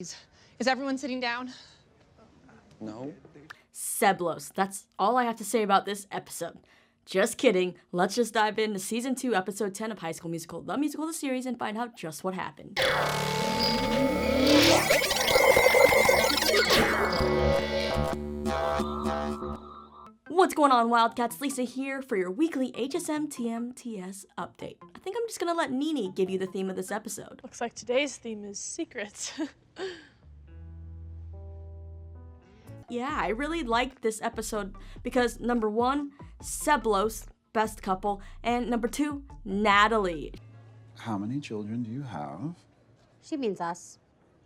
Is everyone sitting down? No. Seblos. That's all I have to say about this episode. Just kidding. Let's just dive into Season 2, Episode 10 of High School Musical, the musical the series, and find out just what happened. What's going on, Wildcats? Lisa here for your weekly HSMTMTS update. I think I'm just gonna let Nini give you the theme of this episode. Looks like today's theme is secrets. Yeah, I really liked this episode because number 1, Seblos, best couple, and number 2, Natalie. How many children do you have? She means us.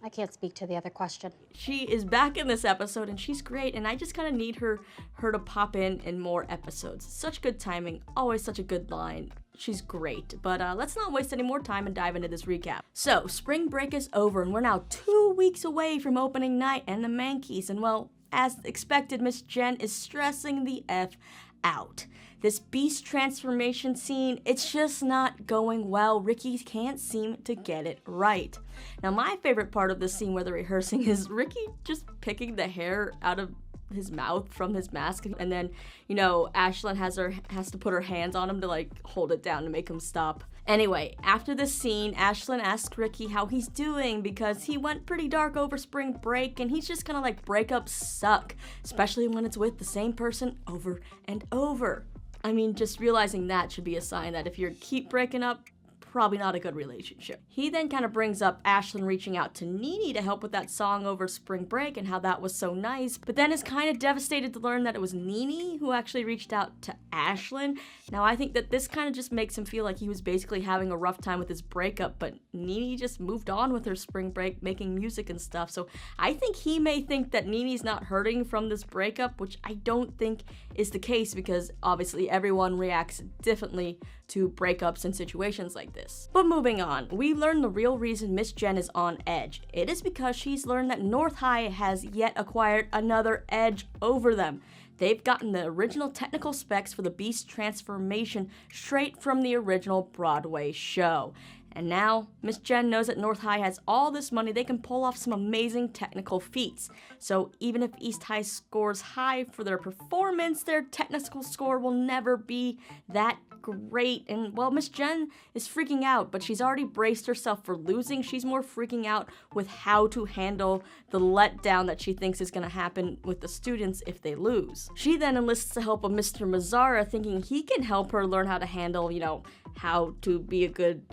I can't speak to the other question. She is back in this episode and she's great, and I just kind of need her to pop in more episodes. Such good timing, always such a good line. She's great, but let's not waste any more time and dive into this recap. So, spring break is over and we're now 2 weeks away from opening night and the Mankeys, and well, as expected, Miss Jen is stressing the F out. This beast transformation scene, it's just not going well. Ricky can't seem to get it right. Now, my favorite part of this scene where they're rehearsing is Ricky just picking the hair out of his mouth from his mask, and then, you know, Ashlyn has to put her hands on him to like hold it down to make him stop. Anyway, after this scene, Ashlyn asks Ricky how he's doing because he went pretty dark over spring break, and he's just gonna like breakups suck, especially when it's with the same person over and over. I mean, just realizing that should be a sign that if you keep breaking up, probably not a good relationship. He then kind of brings up Ashlyn reaching out to Nini to help with that song over spring break and how that was so nice, but then is kind of devastated to learn that it was Nini who actually reached out to Ashlyn. Now, I think that this kind of just makes him feel like he was basically having a rough time with his breakup, but Nini just moved on with her spring break, making music and stuff, so I think he may think that Nini's not hurting from this breakup, which I don't think is the case because obviously everyone reacts differently to breakups in situations like this. But moving on, we learn the real reason Miss Jen is on edge. It is because she's learned that North High has yet acquired another edge over them. They've gotten the original technical specs for the Beast transformation straight from the original Broadway show. And now, Miss Jen knows that North High has all this money, they can pull off some amazing technical feats. So even if East High scores high for their performance, their technical score will never be that great. And well, Miss Jen is freaking out, but she's already braced herself for losing. She's more freaking out with how to handle the letdown that she thinks is going to happen with the students if they lose. She then enlists the help of Mr. Mazzara, thinking he can help her learn how to handle, you know, how to be a good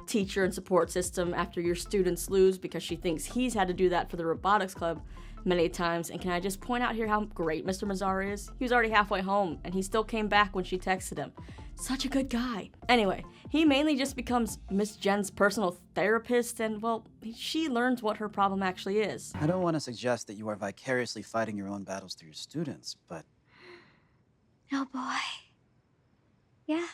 teacher and support system after your students lose, because she thinks he's had to do that for the robotics club many times. And can I just point out here how great Mr. Mazzara is? He was already halfway home and he still came back when she texted him. Such a good guy. Anyway, he mainly just becomes Miss Jen's personal therapist, and well, she learns what her problem actually is. I don't want to suggest that you are vicariously fighting your own battles through your students, but... Oh boy. Yeah.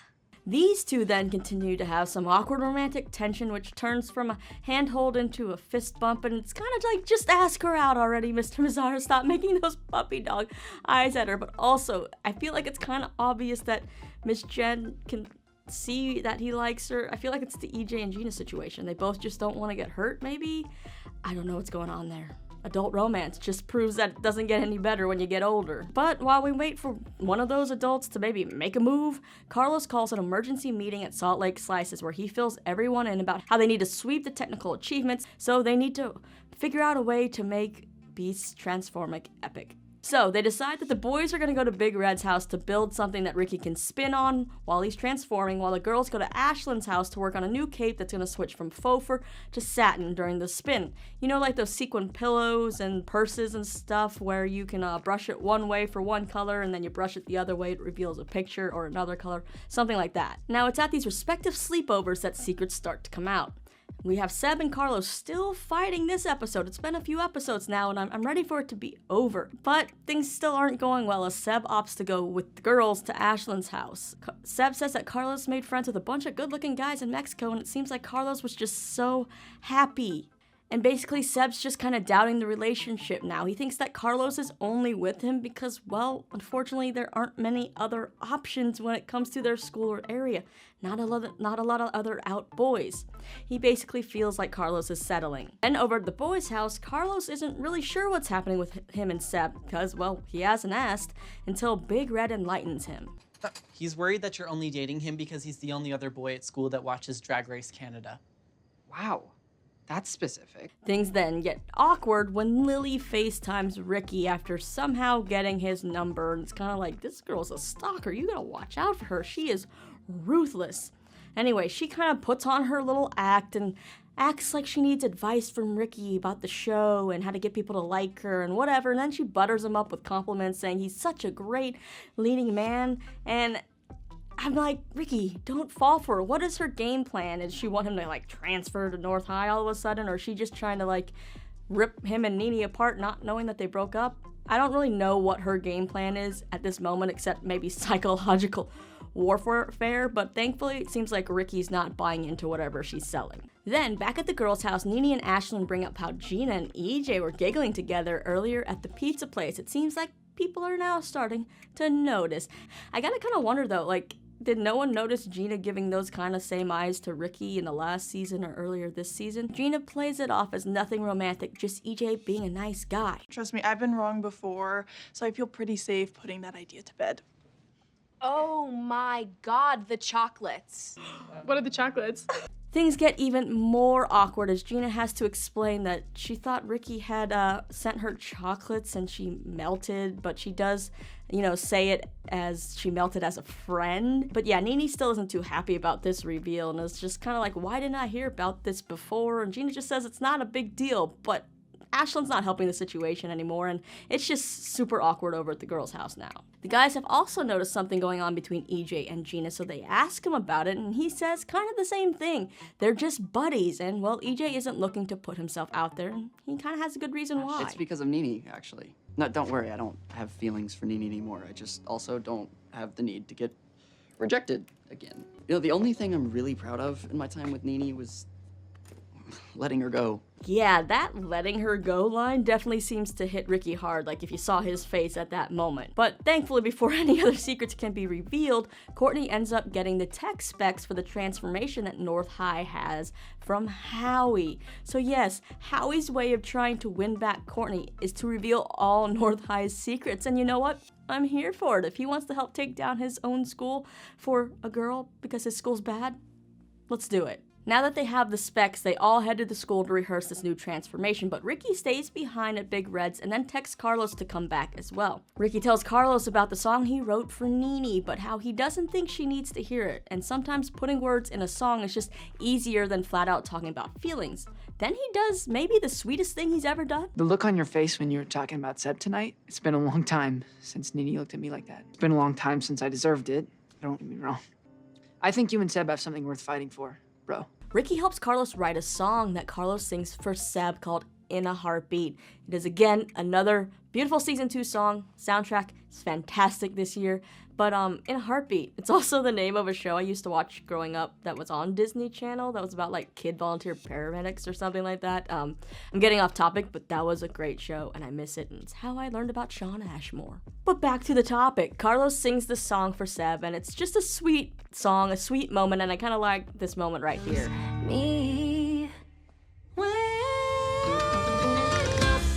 These two then continue to have some awkward romantic tension, which turns from a handhold into a fist bump, and it's kind of like, just ask her out already, Mr. Mazzara. Stop making those puppy dog eyes at her. But also, I feel like it's kind of obvious that Miss Jen can see that he likes her. I feel like it's the EJ and Gina situation. They both just don't want to get hurt, maybe? I don't know what's going on there. Adult romance just proves that it doesn't get any better when you get older. But while we wait for one of those adults to maybe make a move, Carlos calls an emergency meeting at Salt Lake Slices where he fills everyone in about how they need to sweep the technical achievements, so they need to figure out a way to make Beast's transformic epic. So they decide that the boys are going to go to Big Red's house to build something that Ricky can spin on while he's transforming, while the girls go to Ashlyn's house to work on a new cape that's going to switch from faux fur to satin during the spin. You know, like those sequin pillows and purses and stuff where you can brush it one way for one color and then you brush it the other way, it reveals a picture or another color, something like that. Now, it's at these respective sleepovers that secrets start to come out. We have Seb and Carlos still fighting this episode. It's been a few episodes now, and I'm ready for it to be over. But things still aren't going well as Seb opts to go with the girls to Ashlyn's house. Seb says that Carlos made friends with a bunch of good-looking guys in Mexico, and it seems like Carlos was just so happy. And basically, Seb's just kind of doubting the relationship now. He thinks that Carlos is only with him because, well, unfortunately, there aren't many other options when it comes to their school or area. Not a lot of other out boys. He basically feels like Carlos is settling. And over at the boys' house, Carlos isn't really sure what's happening with him and Seb because, well, he hasn't asked until Big Red enlightens him. He's worried that you're only dating him because he's the only other boy at school that watches Drag Race Canada. Wow, that's specific. Things then get awkward when Lily FaceTimes Ricky after somehow getting his number, and it's kind of like, this girl's a stalker, you gotta watch out for her, she is ruthless. Anyway, she kind of puts on her little act and acts like she needs advice from Ricky about the show and how to get people to like her and whatever, and then she butters him up with compliments saying he's such a great leading man, and I'm like, Ricky, don't fall for her. What is her game plan? Does she want him to, like, transfer to North High all of a sudden? Or is she just trying to, like, rip him and Nene apart, not knowing that they broke up? I don't really know what her game plan is at this moment, except maybe psychological warfare, but thankfully it seems like Ricky's not buying into whatever she's selling. Then, back at the girls' house, Nene and Ashlyn bring up how Gina and EJ were giggling together earlier at the pizza place. It seems like people are now starting to notice. I gotta kind of wonder, though, like, did no one notice Gina giving those kind of same eyes to Ricky in the last season or earlier this season? Gina plays it off as nothing romantic, just EJ being a nice guy. Trust me, I've been wrong before, so I feel pretty safe putting that idea to bed. Oh my God, the chocolates. What are the chocolates? Things get even more awkward as Gina has to explain that she thought Ricky had sent her chocolates and she melted, but she does, say it as she melted as a friend. But yeah, Nene still isn't too happy about this reveal and is just kind of like, why didn't I hear about this before? And Gina just says it's not a big deal, but Ashlyn's not helping the situation anymore, and it's just super awkward over at the girls' house now. The guys have also noticed something going on between EJ and Gina, so they ask him about it, and he says kind of the same thing. They're just buddies, and, well, EJ isn't looking to put himself out there, and he kind of has a good reason why. It's because of Nene, actually. No, don't worry, I don't have feelings for Nene anymore. I just also don't have the need to get rejected again. The only thing I'm really proud of in my time with Nene was letting her go. Yeah, that letting her go line definitely seems to hit Ricky hard, like if you saw his face at that moment. But thankfully, before any other secrets can be revealed, Courtney ends up getting the tech specs for the transformation that North High has from Howie. So yes, Howie's way of trying to win back Courtney is to reveal all North High's secrets, and you know what? I'm here for it. If he wants to help take down his own school for a girl because his school's bad, let's do it. Now that they have the specs, they all head to the school to rehearse this new transformation, but Ricky stays behind at Big Red's and then texts Carlos to come back as well. Ricky tells Carlos about the song he wrote for Nene, but how he doesn't think she needs to hear it, and sometimes putting words in a song is just easier than flat out talking about feelings. Then he does maybe the sweetest thing he's ever done. The look on your face when you were talking about Seb tonight, it's been a long time since Nene looked at me like that. It's been a long time since I deserved it. Don't get me wrong. I think you and Seb have something worth fighting for, bro. Ricky helps Carlos write a song that Carlos sings for Seb called In a Heartbeat. It is again another beautiful season 2 song. Soundtrack is fantastic this year. But In a Heartbeat, it's also the name of a show I used to watch growing up that was on Disney Channel that was about like kid volunteer paramedics or something like that. I'm getting off topic, but that was a great show and I miss it, and it's how I learned about Shawn Ashmore. But back to the topic. Carlos sings the song for Seb and it's just a sweet song, a sweet moment, and I kind of like this moment right here.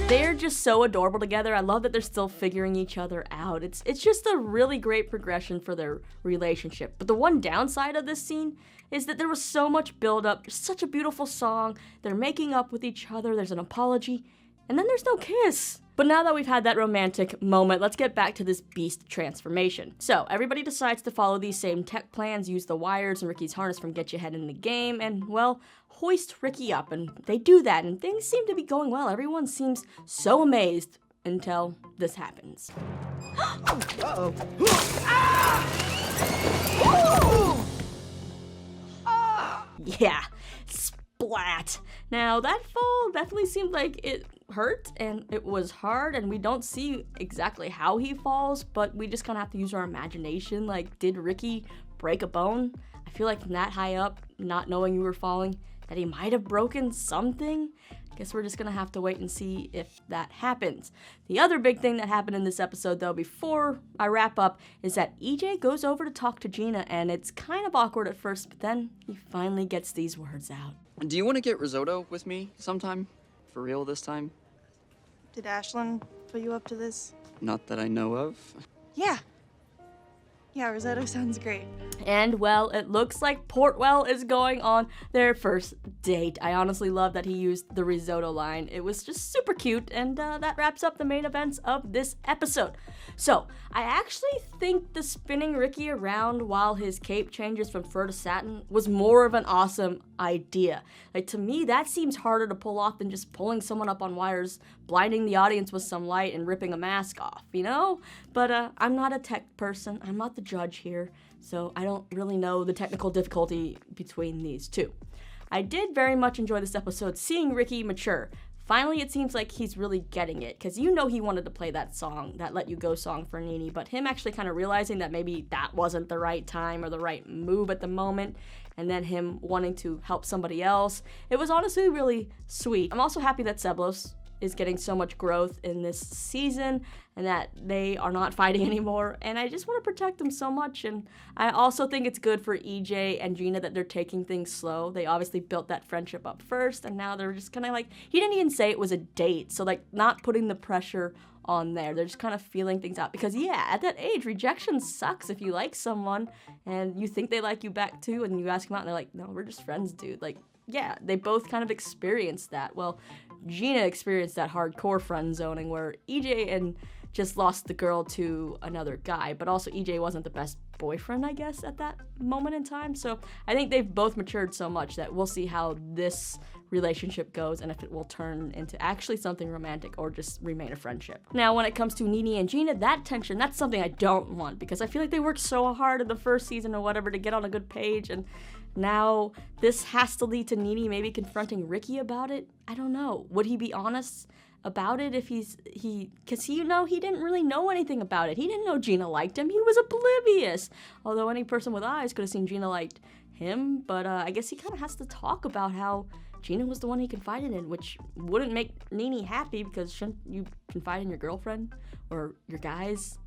They're just so adorable together. I love that they're still figuring each other out. It's just a really great progression for their relationship. But the one downside of this scene is that there was so much build-up, just such a beautiful song. They're making up with each other, there's an apology, and then there's no kiss. But now that we've had that romantic moment, let's get back to this beast transformation. So, everybody decides to follow these same tech plans, use the wires and Ricky's harness from Get You Ahead in the game, and, well, hoist Ricky up, and they do that, and things seem to be going well. Everyone seems so amazed until this happens. Uh-oh. Yeah, splat. Now, that fall definitely seemed like it hurt, and it was hard, and we don't see exactly how he falls, but we just kind of have to use our imagination. Like, did Ricky break a bone? I feel like from that high up, not knowing you were falling, that he might have broken something. Guess we're just gonna have to wait and see if that happens. The other big thing that happened in this episode, though, before I wrap up, is that EJ goes over to talk to Gina, and it's kind of awkward at first, but then he finally gets these words out. Do you want to get risotto with me sometime? For real this time? Did Ashlyn put you up to this? Not that I know of. Yeah. Yeah, risotto sounds great. And, well, it looks like Portwell is going on their first date. I honestly love that he used the risotto line. It was just super cute, and that wraps up the main events of this episode. So, I actually think the spinning Ricky around while his cape changes from fur to satin was more of an awesome idea. Like, to me, that seems harder to pull off than just pulling someone up on wires, blinding the audience with some light, and ripping a mask off, you know? But I'm not a tech person. I'm not the judge here, so I don't really know the technical difficulty between these two. I did very much enjoy this episode, seeing Ricky mature. Finally, it seems like he's really getting it, because you know he wanted to play that song, that Let You Go song for Nene, but him actually kind of realizing that maybe that wasn't the right time or the right move at the moment, and then him wanting to help somebody else. It was honestly really sweet. I'm also happy that Seblos is getting so much growth in this season and that they are not fighting anymore, and I just want to protect them so much. And I also think it's good for EJ and Gina that they're taking things slow. They obviously built that friendship up first, and now they're just kind of like, he didn't even say it was a date, so like not putting the pressure on there. They're just kind of feeling things out, because yeah, at that age, rejection sucks. If you like someone and you think they like you back too, and you ask them out and they're like, no, we're just friends, dude. Like, yeah, they both kind of experienced that. Well, Gina experienced that hardcore friend zoning where EJ and just lost the girl to another guy, but also EJ wasn't the best boyfriend, I guess, at that moment in time. So I think they've both matured so much that we'll see how this relationship goes and if it will turn into actually something romantic or just remain a friendship. Now, when it comes to Nene and Gina, that tension, that's something I don't want, because I feel like they worked so hard in the first season or whatever to get on a good page, and now this has to lead to Nene maybe confronting Ricky about it. I don't know. Would he be honest about it if because he didn't really know anything about it. He didn't know Gina liked him. He was oblivious. Although any person with eyes could have seen Gina liked him, but I guess he kind of has to talk about how Gina was the one he confided in, which wouldn't make Nene happy, because shouldn't you confide in your girlfriend or your guys?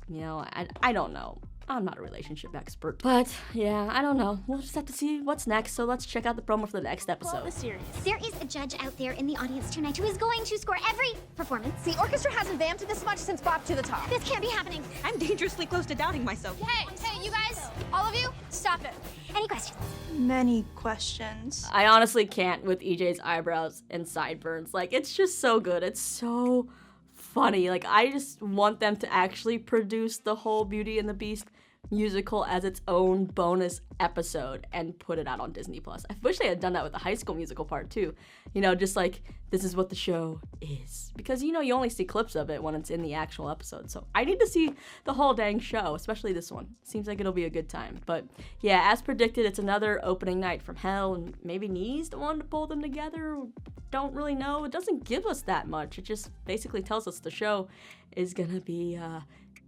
You know, I don't know. I'm not a relationship expert, but yeah, I don't know. We'll just have to see what's next, so let's check out the promo for the next episode. The series. There is a judge out there in the audience tonight who is going to score every performance. The orchestra hasn't vamped this much since Bop to the Top. This can't be happening. I'm dangerously close to doubting myself. Hey, you guys, all of you, stop it. Any questions? Many questions. I honestly can't with EJ's eyebrows and sideburns. Like, it's just so good. It's so funny. Like, I just want them to actually produce the whole Beauty and the Beast musical as its own bonus episode and put it out on Disney+. I wish they had done that with the High School Musical part too. You know, just like, this is what the show is. Because, you know, you only see clips of it when it's in the actual episode. So I need to see the whole dang show, especially this one. Seems like it'll be a good time. But yeah, as predicted, it's another opening night from hell, and maybe Nee's the one to pull them together. Don't really know. It doesn't give us that much. It just basically tells us the show is gonna be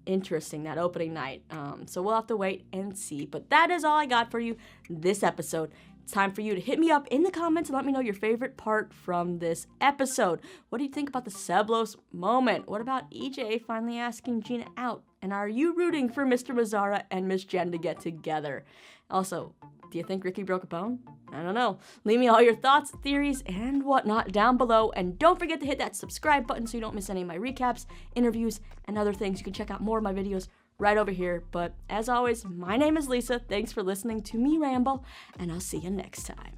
interesting, that opening night. So we'll have to wait and see. But that is all I got for you this episode. It's time for you to hit me up in the comments and let me know your favorite part from this episode. What do you think about the Seblos moment? What about EJ finally asking Gina out? And are you rooting for Mr. Mazzara and Miss Jen to get together? Also, do you think Ricky broke a bone? I don't know. Leave me all your thoughts, theories, and whatnot down below. And don't forget to hit that subscribe button so you don't miss any of my recaps, interviews, and other things. You can check out more of my videos right over here. But as always, my name is Lisa. Thanks for listening to me ramble, and I'll see you next time.